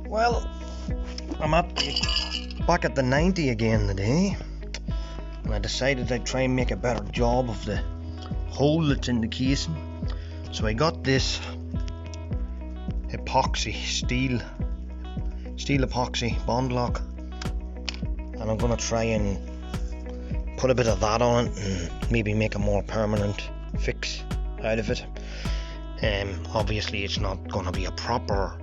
Well, I'm back at the 90 again today, and I decided I'd try and make a better job of the hole that's in the casing. So I got this epoxy steel epoxy bond lock, and I'm gonna try and put a bit of that on it and maybe make a more permanent fix out of it. Obviously it's not gonna be a proper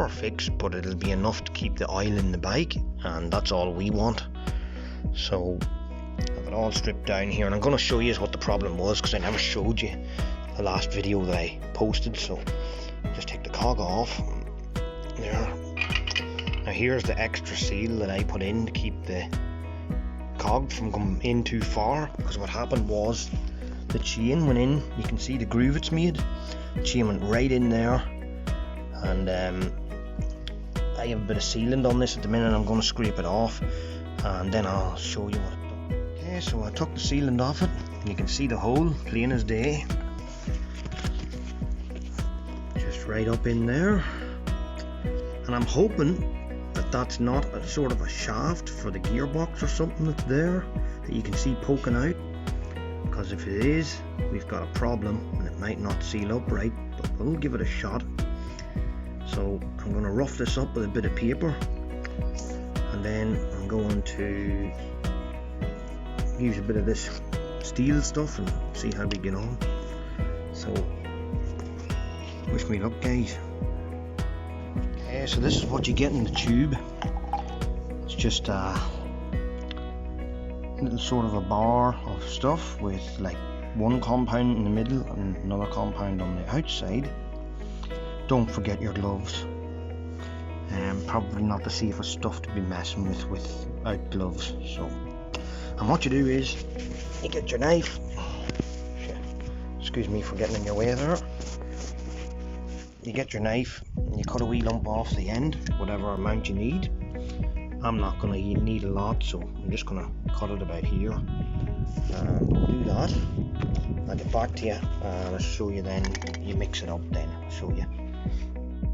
fix, but it'll be enough to keep the oil in the bike, and that's all we want. So I have it all stripped down here, and I'm gonna show you what the problem was, because I never showed you the last video that I posted. So just take the cog off there. Now here's the extra seal that I put in to keep the cog from going in too far, because what happened was the chain went in. You can see the groove it's made. The chain went right in there, and I have a bit of sealant on this at the minute. I'm going to scrape it off, and then I'll show you what I've done. Okay, so I took the sealant off it, and you can see the hole plain as day, just right up in there. And I'm hoping that that's not a sort of a shaft for the gearbox or something that's there that you can see poking out, because if it is, we've got a problem and it might not seal up right, but we'll give it a shot. So I'm going to rough this up with a bit of paper, and then I'm going to use a bit of this steel stuff and see how we get on. So wish me luck, guys. Okay, so this is what you get in the tube. It's just a little sort of a bar of stuff with like one compound in the middle and another compound on the outside. Don't forget your gloves. Probably not the safest stuff to be messing with without gloves. So, and what you do is you get your knife. Excuse me for getting in your way there. You get your knife and you cut a wee lump off the end, whatever amount you need. I'm not going to need a lot, so I'm just going to cut it about here, and we'll do that. I'll get back to you and I'll show you then. You mix it up then, I'll show you.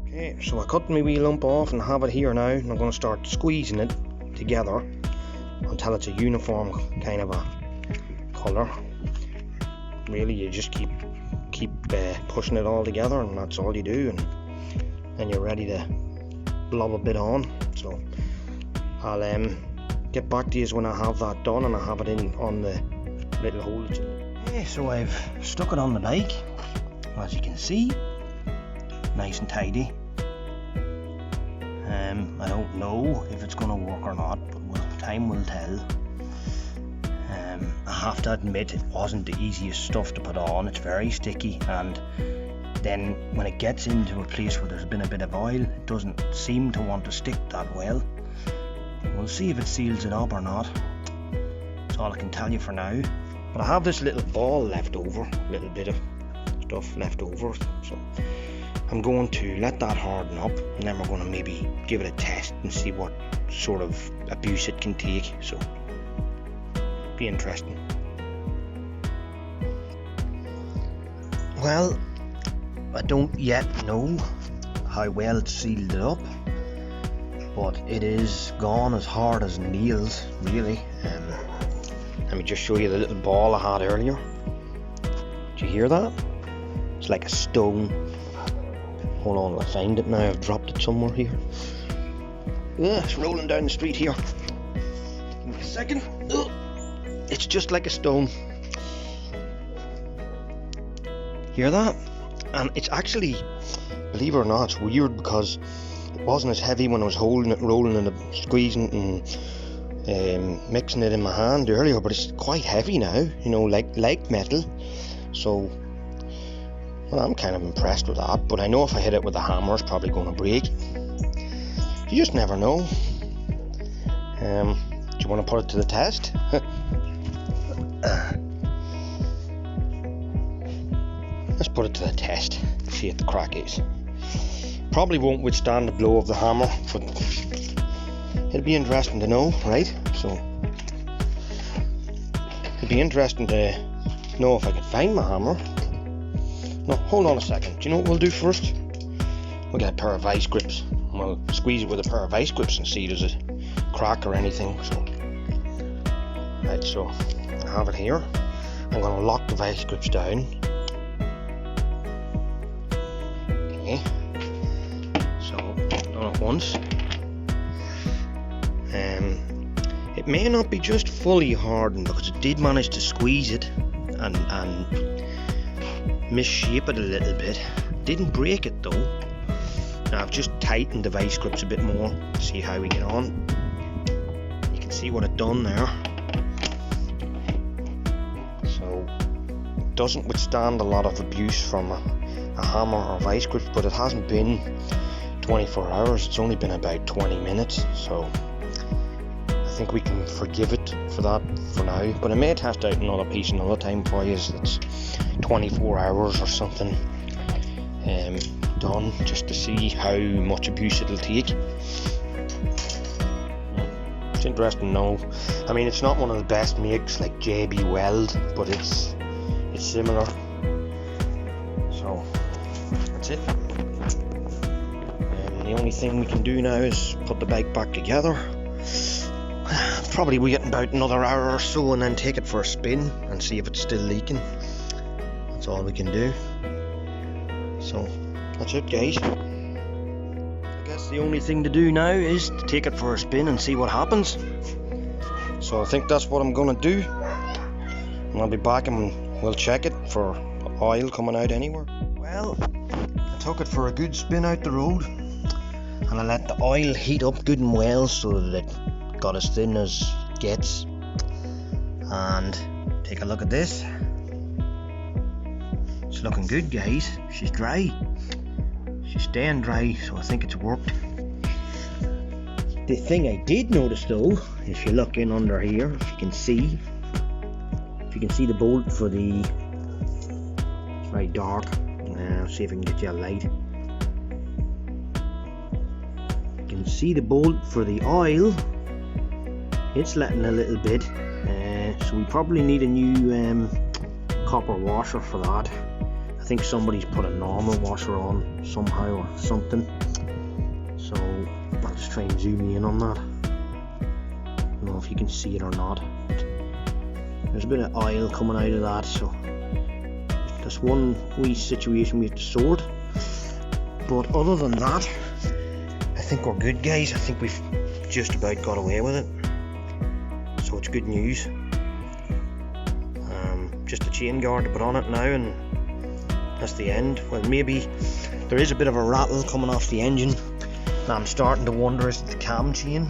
Okay, so I cut my wee lump off and have it here now, and I'm going to start squeezing it together until it's a uniform kind of a colour. Really, you just keep pushing it all together, and that's all you do, and then you're ready to blob a bit on. So I'll get back to you when I have that done and I have it in on the little hole. Okay, so I've stuck it on the bike, as you can see, nice and tidy. I don't know if it's going to work or not, but time will tell. I have to admit, it wasn't the easiest stuff to put on. It's very sticky, and then when it gets into a place where there's been a bit of oil, it doesn't seem to want to stick that well. We'll see if it seals it up or not. That's all I can tell you for now. But I have this little ball left over, a little bit of stuff left over, so I'm going to let that harden up, and then we're going to maybe give it a test and see what sort of abuse it can take. So be interesting. Well, I don't yet know how well it's sealed it up, but it is gone as hard as nails, really. Let me just show you the little ball I had earlier. Did you hear that? It's like a stone. Hold on, I'll find it now. I've dropped it somewhere here. It's rolling down the street here. Give me a second. It's just like a stone. Hear that? And it's actually, believe it or not, it's weird, because it wasn't as heavy when I was holding it, rolling it, squeezing and mixing it in my hand earlier, but it's quite heavy now, you know, like metal. So, well, I'm kind of impressed with that, but I know if I hit it with a hammer, it's probably going to break. You just never know. Do you want to put it to the test? Let's put it to the test, see if the crack is. Probably won't withstand the blow of the hammer, but it'll be interesting to know, right? So it'll be interesting to know if I can find my hammer. No, hold on a second. Do you know what we'll do first? We'll get a pair of vice grips. we'll squeeze it with a pair of vice grips and see does it crack or anything. So, right, so I have it here. I'm going to lock the vice grips down. Okay, so done it once. It may not be just fully hardened because it did manage to squeeze it and misshape it a little bit. Didn't break it though. Now I've just tightened the vice grips a bit more to see how we get on. You can see what it done there. So it doesn't withstand a lot of abuse from a hammer or vice grips, but it hasn't been 24 hours. It's only been about 20 minutes, so I think we can forgive it for that for now. But I may test out another piece another time for you that's 24 hours or something done, just to see how much abuse it'll take. It's interesting to know. I mean, it's not one of the best makes like JB Weld, but it's similar. So that's it. The only thing we can do now is put the bike back together. Probably we're getting about another hour or so and then take it for a spin and see if it's still leaking. That's all we can do. So that's it, guys. I guess the only thing to do now is to take it for a spin and see what happens. So I think that's what I'm gonna do, and I'll be back and we'll check it for oil coming out anywhere. Well, I took it for a good spin out the road and I let the oil heat up good and well so that it got as thin as it gets. And take a look at this. It's looking good, guys. She's dry. She's staying dry, so I think it's worked. The thing I did notice though, if you look in under here, if you can see the bolt for the, it's very dark. See if I can get you a light. You can see the bolt for the oil. It's letting a little bit, so we probably need a new copper washer for that. I think somebody's put a normal washer on somehow or something. So I'll just try and zoom in on that. I don't know if you can see it or not. There's a bit of oil coming out of that, so that's one wee situation we have to sort. But other than that, I think we're good, guys. I think we've just about got away with it. So it's good news. Just a chain guard to put on it now, and that's the end. Well, maybe there is a bit of a rattle coming off the engine. Now I'm starting to wonder, is it the cam chain?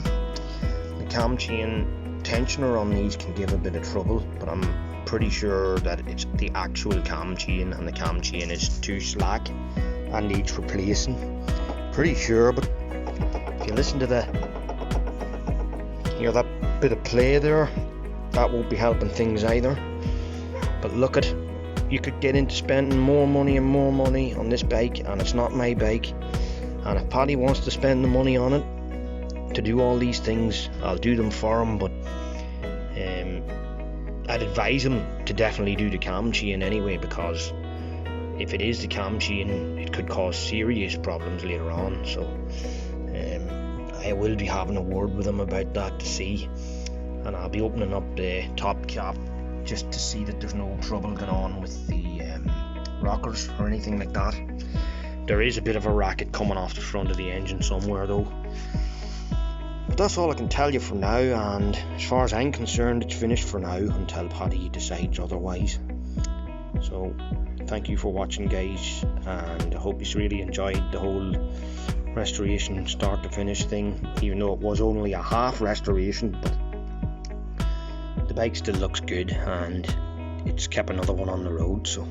The cam chain tensioner on these can give a bit of trouble, but I'm pretty sure that it's the actual cam chain, and the cam chain is too slack and needs replacing. Pretty sure, but if you listen to hear that bit of play there, that won't be helping things either. But look at, you could get into spending more money on this bike, and it's not my bike. And if Paddy wants to spend the money on it to do all these things, I'll do them for him. But I'd advise him to definitely do the cam chain anyway, because if it is the cam chain, it could cause serious problems later on. So I will be having a word with him about that to see, and I'll be opening up the top cap just to see that there's no trouble going on with the rockers or anything like that. There is a bit of a racket coming off the front of the engine somewhere though. But that's all I can tell you for now, and as far as I'm concerned, it's finished for now until Paddy decides otherwise. So thank you for watching, guys, and I hope you really enjoyed the whole restoration start to finish thing, even though it was only a half restoration. But the bike still looks good, and it's kept another one on the road, so